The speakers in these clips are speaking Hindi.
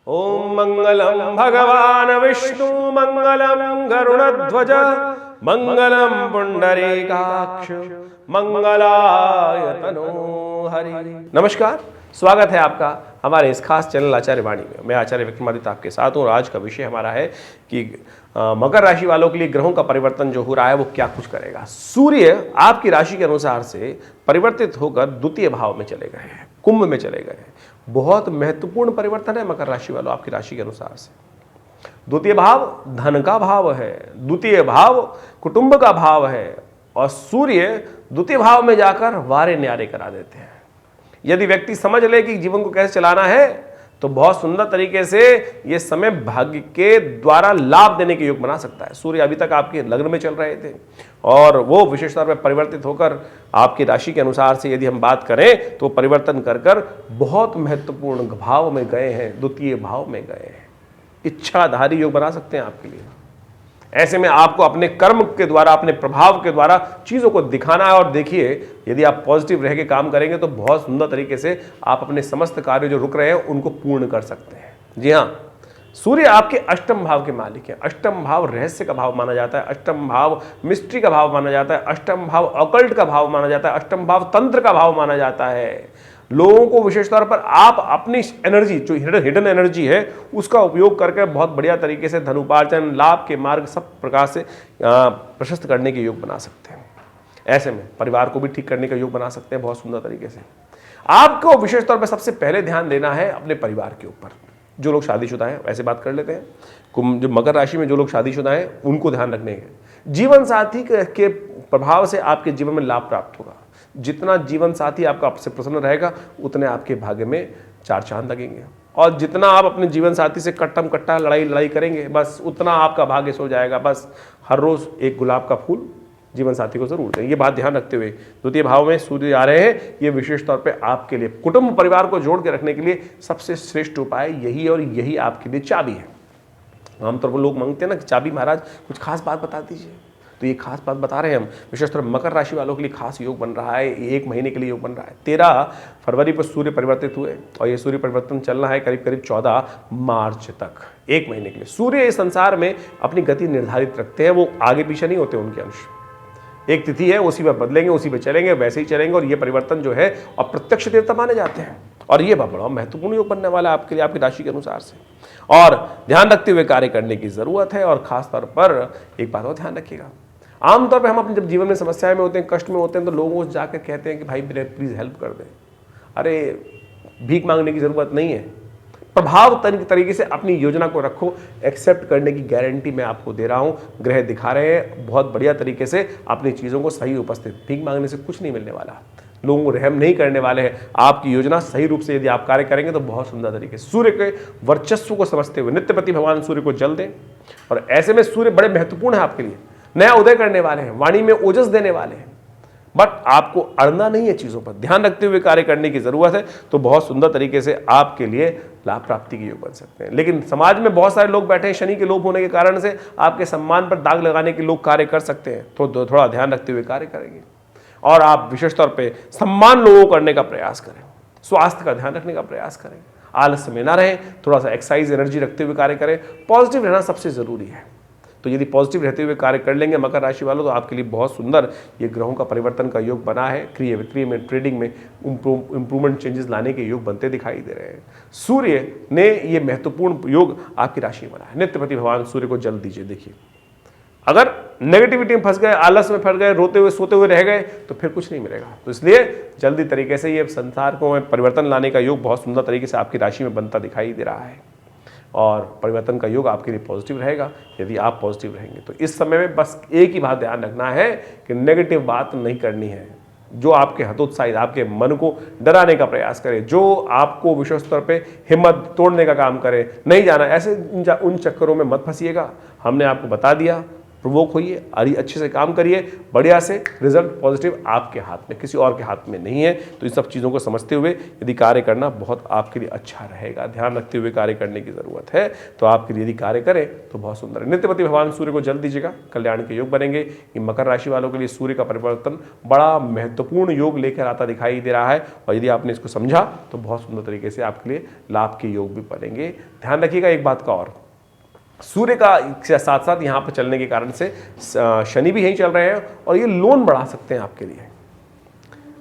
ओम मंगलम भगवान विष्णु मंगलम गरुड़ध्वज मंगलम पुंडरीकाक्ष मंगलाय तनो हरि। नमस्कार, स्वागत है आपका हमारे इस खास चैनल आचार्य वाणी में। मैं आचार्य विक्रमादित्य आपके साथ हूँ और आज का विषय हमारा है कि मकर राशि वालों के लिए ग्रहों का परिवर्तन जो हो रहा है वो क्या कुछ करेगा। सूर्य आपकी राशि के अनुसार से परिवर्तित होकर द्वितीय भाव में चले गए हैं, कुंभ में चले गए हैं। बहुत महत्वपूर्ण परिवर्तन है मकर राशि वालों आपकी राशि के अनुसार से। द्वितीय भाव धन का भाव है, द्वितीय भाव कुटुंब का भाव है और सूर्य द्वितीय भाव में जाकर वारे न्यारे करा देते हैं। यदि व्यक्ति समझ ले कि जीवन को कैसे चलाना है तो बहुत सुंदर तरीके से यह समय भाग्य के द्वारा लाभ देने के योग बना सकता है। सूर्य अभी तक आपके लग्न में चल रहे थे और वो विशेष तौर पर परिवर्तित होकर आपकी राशि के अनुसार से यदि हम बात करें तो परिवर्तन कर बहुत महत्वपूर्ण भाव में गए हैं, द्वितीय भाव में गए हैं। इच्छाधारी योग बना सकते हैं आपके लिए। ऐसे में आपको अपने कर्म के द्वारा, अपने प्रभाव के द्वारा चीज़ों को दिखाना है। और देखिए, यदि आप पॉजिटिव रह के काम करेंगे तो बहुत सुंदर तरीके से आप अपने समस्त कार्य जो रुक रहे हैं उनको पूर्ण कर सकते हैं। जी हाँ, सूर्य आपके अष्टम भाव के मालिक हैं। अष्टम भाव रहस्य का भाव माना जाता है, अष्टम भाव मिस्ट्री का भाव माना जाता है, अष्टम भाव ऑकल्ट का भाव माना जाता है, अष्टम भाव तंत्र का भाव माना जाता है। लोगों को विशेष तौर पर आप अपनी एनर्जी जो हिडन एनर्जी है उसका उपयोग करके बहुत बढ़िया तरीके से धन उपार्जन, लाभ के मार्ग सब प्रकार से प्रशस्त करने के योग बना सकते हैं। ऐसे में परिवार को भी ठीक करने का योग बना सकते हैं बहुत सुंदर तरीके से। आपको विशेष तौर पर सबसे पहले ध्यान देना है अपने परिवार के ऊपर। जो लोग शादीशुदा हैं वैसे बात कर लेते हैं। जो मकर राशि में जो लोग शादीशुदा हैं उनको ध्यान रखने हैं। जीवन साथी के प्रभाव से आपके जीवन में लाभ प्राप्त होगा। जितना जीवन साथी आपका आपसे प्रसन्न रहेगा उतने आपके भाग्य में चार चांद लगेंगे। और जितना आप अपने जीवन साथी से कट्टा लड़ाई करेंगे बस उतना आपका भाग्य सो जाएगा। बस हर रोज एक गुलाब का फूल जीवन साथी को जरूर दें। ये बात ध्यान रखते हुए द्वितीय भाव में सूर्य आ रहे हैं। ये विशेष तौर पे आपके लिए कुटुंब परिवार को जोड़ के रखने के लिए सबसे श्रेष्ठ उपाय यही और यही आपके लिए चाबी है। आमतौर पर लोग मांगते हैं ना कि चाबी महाराज कुछ खास बात बता दीजिए, तो ये खास बात बता रहे हैं हम। विशेषतः मकर राशि वालों के लिए खास योग बन रहा है। एक महीने के लिए योग बन रहा है। 13 फरवरी पर सूर्य परिवर्तित हुए और ये सूर्य परिवर्तन चलना है करीब 14 मार्च तक, एक महीने के लिए। सूर्य इस संसार में अपनी गति निर्धारित रखते हैं, वो आगे पीछे नहीं होते उनके अंश। एक तिथि है, उसी पर बदलेंगे, उसी पर चलेंगे, वैसे ही चलेंगे। और ये परिवर्तन जो है और प्रत्यक्ष देवता माने जाते हैं और ये बड़ा महत्वपूर्ण योग बनने वाला है आपके लिए, आपकी राशि के अनुसार से। और ध्यान रखते हुए कार्य करने की जरूरत है। और खास तौर पर एक बात और ध्यान रखिएगा, आमतौर पर हम अपने जब जीवन में समस्याएं में होते हैं, कष्ट में होते हैं, तो लोगों को जाकर कहते हैं कि भाई मेरे प्लीज हेल्प कर दें। अरे भीख मांगने की जरूरत नहीं है। प्रभाव तरीके से अपनी योजना को रखो। एक्सेप्ट करने की गारंटी मैं आपको दे रहा हूं। ग्रह दिखा रहे हैं बहुत बढ़िया तरीके से अपनी चीजों को सही उपस्थित। भीख मांगने से कुछ नहीं मिलने वाला, लोगों को रहम नहीं करने वाले हैं। आपकी योजना सही रूप से यदि आप कार्य करेंगे तो बहुत सुंदर तरीके से सूर्य के वर्चस्व को समझते हुए नित्यपति भगवान सूर्य को जल दें। और ऐसे में सूर्य बड़े महत्वपूर्ण है आपके लिए, नया उदय करने वाले हैं, वाणी में ओजस देने वाले हैं। बट आपको अड़ना नहीं है, चीजों पर ध्यान रखते हुए कार्य करने की जरूरत है। तो बहुत सुंदर तरीके से आपके लिए लाभ प्राप्ति के योग बन सकते हैं। लेकिन समाज में बहुत सारे लोग बैठे हैं, शनि के लोभ होने के कारण से आपके सम्मान पर दाग लगाने के लोग कार्य कर सकते हैं। तो थोड़ा ध्यान रखते हुए कार्य करेंगे और आप विशेष तौर पर सम्मान लोगों को करने का प्रयास करें, स्वास्थ्य का ध्यान रखने का प्रयास करें, आलस्य में ना रहें, थोड़ा सा एक्सरसाइज एनर्जी रखते हुए कार्य करें। पॉजिटिव रहना सबसे जरूरी है। तो यदि पॉजिटिव रहते हुए कार्य कर लेंगे मकर राशि वालों तो आपके लिए बहुत सुंदर ये ग्रहों का परिवर्तन का योग बना है। क्रिय विक्रिय में, ट्रेडिंग में इंप्रूवमेंट चेंजेस लाने के योग बनते दिखाई दे रहे हैं। सूर्य ने ये महत्वपूर्ण योग आपकी राशि में बना है। नित्यपति भगवान सूर्य को जल दीजिए। देखिए, अगर नेगेटिविटी में फंस गए, आलस में फंस गए, रोते हुए सोते हुए रह गए तो फिर कुछ नहीं मिलेगा। तो इसलिए जल्दी तरीके से ये संसार को परिवर्तन लाने का योग बहुत सुंदर तरीके से आपकी राशि में बनता दिखाई दे रहा है। और परिवर्तन का योग आपके लिए पॉजिटिव रहेगा यदि आप पॉजिटिव रहेंगे। तो इस समय में बस एक ही बात ध्यान रखना है कि नेगेटिव बात नहीं करनी है। जो आपके हतोत्साहित, आपके मन को डराने का प्रयास करे, जो आपको विशेष तौर पे हिम्मत तोड़ने का काम करे, नहीं जाना। ऐसे उन चक्करों में मत फंसिएगा। हमने आपको बता दिया, प्रवोक होइए, अच्छे से काम करिए, बढ़िया से, रिजल्ट पॉजिटिव आपके हाथ में, किसी और के हाथ में नहीं है। तो इन सब चीज़ों को समझते हुए यदि कार्य करना बहुत आपके लिए अच्छा रहेगा। ध्यान रखते हुए कार्य करने की ज़रूरत है। तो आपके लिए यदि कार्य करें तो बहुत सुंदर है। नित्यपति भगवान सूर्य को जल दीजिएगा, कल्याण के योग बनेंगे। ये मकर राशि वालों के लिए सूर्य का परिवर्तन बड़ा महत्वपूर्ण योग लेकर आता दिखाई दे रहा है, और यदि आपने इसको समझा तो बहुत सुंदर तरीके से आपके लिए लाभ के योग भी बनेंगे। ध्यान रखिएगा एक बात का और, सूर्य का साथ साथ यहाँ पर चलने के कारण से शनि भी यहीं चल रहे हैं, और ये लोन बढ़ा सकते हैं आपके लिए,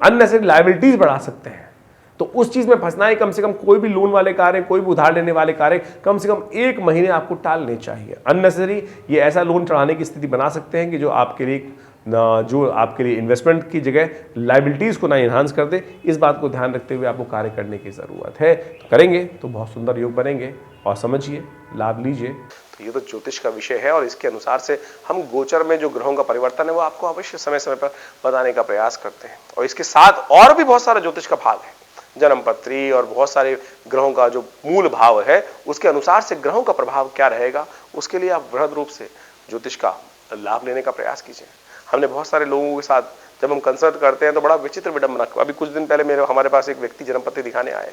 अननेसेसरी लायबिलिटीज बढ़ा सकते हैं। तो उस चीज में फंसना है, कम से कम कोई भी लोन वाले कार्य, कोई भी उधार लेने वाले कार्य कम से कम 1 महीने आपको टालने चाहिए। अननेसेसरी ये ऐसा लोन चढ़ाने की स्थिति बना सकते हैं कि जो आपके लिए इन्वेस्टमेंट की जगह लायबिलिटीज को ना इन्हांस कर दे। इस बात को ध्यान रखते हुए आपको कार्य करने की जरूरत है। तो करेंगे तो बहुत सुंदर योग बनेंगे, और समझिए, लाभ लीजिए। तो ये तो ज्योतिष का विषय है, और इसके अनुसार से हम गोचर में जो ग्रहों का परिवर्तन है वो आपको अवश्य समय समय पर बताने का प्रयास करते हैं। और इसके साथ और भी बहुत सारा ज्योतिष का भाग है, जन्मपत्री और बहुत सारे ग्रहों का जो मूल भाव है उसके अनुसार से ग्रहों का प्रभाव क्या रहेगा, उसके लिए आप बृहद रूप से ज्योतिष का लाभ लेने का प्रयास कीजिए। हमने बहुत सारे लोगों के साथ जब हम कंसल्ट करते हैं तो बड़ा विचित्र विडंबना, अभी कुछ दिन पहले हमारे पास एक व्यक्ति जन्मपत्री दिखाने आए,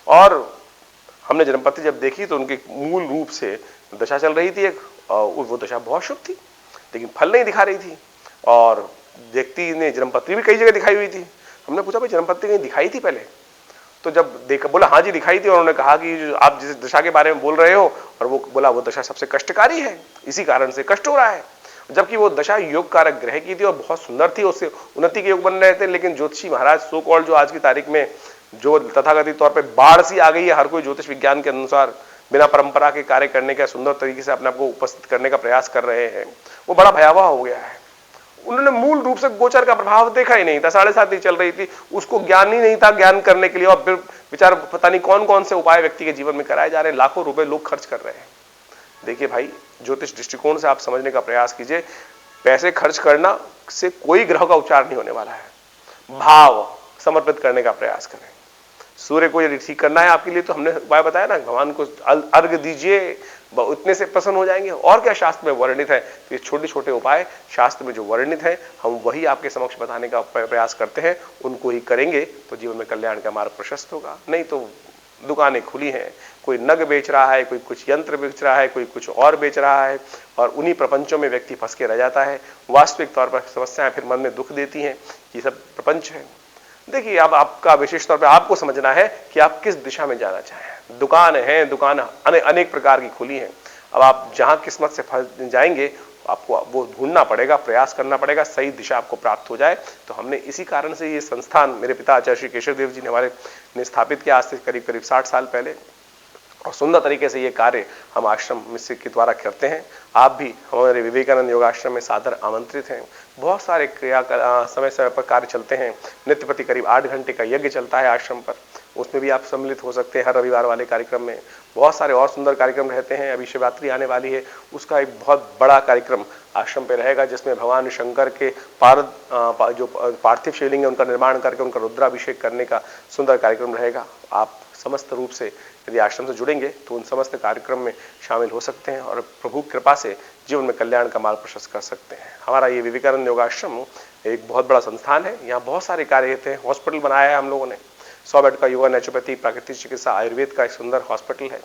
और हमने जन्मपत्री जब देखी तो उनके मूल रूप से दशा चल रही थी एक, वो दशा बहुत शुभ थी लेकिन फल नहीं दिखा रही थी, और व्यक्ति ने जन्मपत्री भी कई जगह दिखाई हुई थी। हमने पूछा भाई जन्मपत्री कहीं दिखाई थी पहले? तो जब देखा, बोला हाँ जी दिखाई थी, और उन्होंने कहा कि जो आप जिस दशा के बारे में बोल रहे हो, और वो बोला वो दशा सबसे कष्टकारी है, इसी कारण से कष्ट हो रहा है। जबकि वो दशा योग कारक ग्रह की थी और बहुत सुंदर थी, उससे उन्नति के योग बन रहे थे। लेकिन ज्योतिषी महाराज सो कॉल्ड जो आज की तारीख में जो तथाकथित तौर पे बाढ़ सी आ गई है, हर कोई ज्योतिष विज्ञान के अनुसार बिना परंपरा के कार्य करने का सुंदर तरीके से अपने आप को उपस्थित करने का प्रयास कर रहे हैं, वो बड़ा भयावह हो गया है। उन्होंने मूल रूप से गोचर का प्रभाव देखा ही नहीं था, 7.5 ही चल रही थी, उसको ज्ञान ही नहीं था ज्ञान करने के लिए, और फिर विचार पता नहीं कौन कौन से उपाय व्यक्ति के जीवन में कराए जा रहे हैं, लाखों रुपए लोग खर्च कर रहे हैं। देखिए भाई, ज्योतिष दृष्टिकोण से आप समझने का प्रयास कीजिए, पैसे खर्च करना से कोई ग्रह का उपचार नहीं होने वाला है। भाव समर्पित करने का प्रयास करें। सूर्य को यदि ठीक करना है आपके लिए तो हमने उपाय बताया ना, भगवान को अर्घ दीजिए, उतने से प्रसन्न हो जाएंगे। और क्या शास्त्र में वर्णित है, तो ये छोटे छोटे उपाय शास्त्र में जो वर्णित है हम वही आपके समक्ष बताने का प्रयास करते हैं, उनको ही करेंगे तो जीवन में कल्याण का मार्ग प्रशस्त होगा। नहीं तो दुकानें खुली हैं, कोई नग बेच रहा है, कोई कुछ यंत्र बेच रहा है, कोई कुछ और बेच रहा है, और उन्हीं प्रपंचों में व्यक्ति फंस के रह जाता है। वास्तविक तौर पर समस्याएं फिर मन में दुख देती हैं। ये सब प्रपंच है। देखिए, अब आपका विशेष तौर पे आपको समझना है कि आप किस दिशा में जाना चाहें। दुकान है, दुकान अनेक प्रकार की खुली है। अब आप जहां किस्मत से फंस जाएंगे आपको वो ढूंढना पड़ेगा, प्रयास करना पड़ेगा, सही दिशा आपको प्राप्त हो जाए। तो हमने इसी कारण से ये संस्थान मेरे पिता आचार्य श्री केशव देव जी ने हमारे ने स्थापित किया आज से करीब 60 साल पहले, और सुंदर तरीके से ये कार्य हम आश्रम मिश्र के द्वारा करते हैं। आप भी हमारे विवेकानंद योगाश्रम में सादर आमंत्रित हैं। बहुत सारे समय समय पर कार्य चलते हैं। नित्यपति करीब 8 घंटे का यज्ञ चलता है आश्रम पर, उसमें भी आप सम्मिलित हो सकते हैं। हर रविवार वाले कार्यक्रम में बहुत सारे और सुंदर कार्यक्रम रहते हैं। अभी शिवरात्रि आने वाली है, उसका एक बहुत बड़ा कार्यक्रम आश्रम पे रहेगा, जिसमें भगवान शंकर के जो पार्थिव शिवलिंग है उनका निर्माण करके उनका रुद्राभिषेक करने का सुंदर कार्यक्रम रहेगा। आप समस्त रूप से यदि आश्रम से जुड़ेंगे तो उन समस्त कार्यक्रम में शामिल हो सकते हैं और प्रभु कृपा से जीवन में कल्याण का मार्ग प्रशस्त कर सकते हैं। हमारा ये विवेकानंद योगाश्रम एक बहुत बड़ा संस्थान है। यहाँ बहुत सारे कार्य होते हैं। हॉस्पिटल बनाया है हम लोगों ने, 100 बेड का योगा, नेचुरोपैथी, प्राकृतिक चिकित्सा, आयुर्वेद का एक सुंदर हॉस्पिटल है,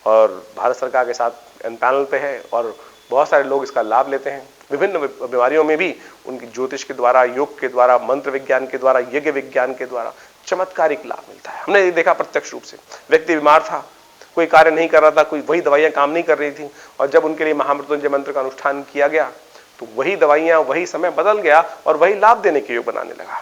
और भारत सरकार के साथ पैनल पे है, और बहुत सारे लोग इसका लाभ लेते हैं। विभिन्न बीमारियों में भी उनकी ज्योतिष के द्वारा, योग के द्वारा, मंत्र विज्ञान के द्वारा, यज्ञ विज्ञान के द्वारा चमत्कारिक लाभ मिलता है। हमने ये देखा प्रत्यक्ष रूप से। व्यक्ति बीमार था, कोई कार्य नहीं कर रहा था, कोई वही दवाइयां काम नहीं कर रही थी, और जब उनके लिए महामृत्युंजय मंत्र का अनुष्ठान किया गया तो वही दवाइयां, वही समय बदल गया और वही लाभ देने के योग बनाने लगा।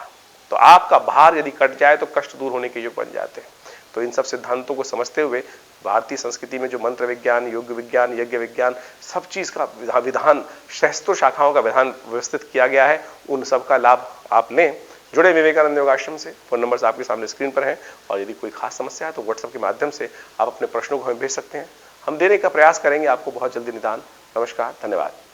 तो आपका भार यदि कट जाए तो कष्ट दूर होने के योग बन जाते हैं। तो इन सब सिद्धांतों को समझते हुए भारतीय संस्कृति में जो मंत्र विज्ञान, योग विज्ञान, यज्ञ विज्ञान, सब चीज का विधान, सहस्त्रों शाखाओं का विधान व्यवस्थित किया गया है, उन सब का लाभ आप लें। जुड़े विवेकानंद योगाश्रम से। फोन नंबर्स आपके सामने स्क्रीन पर हैं, और यदि कोई खास समस्या है तो व्हाट्सएप के माध्यम से आप अपने प्रश्नों को हमें भेज सकते हैं। हम देने का प्रयास करेंगे आपको बहुत जल्दी निदान। नमस्कार, धन्यवाद।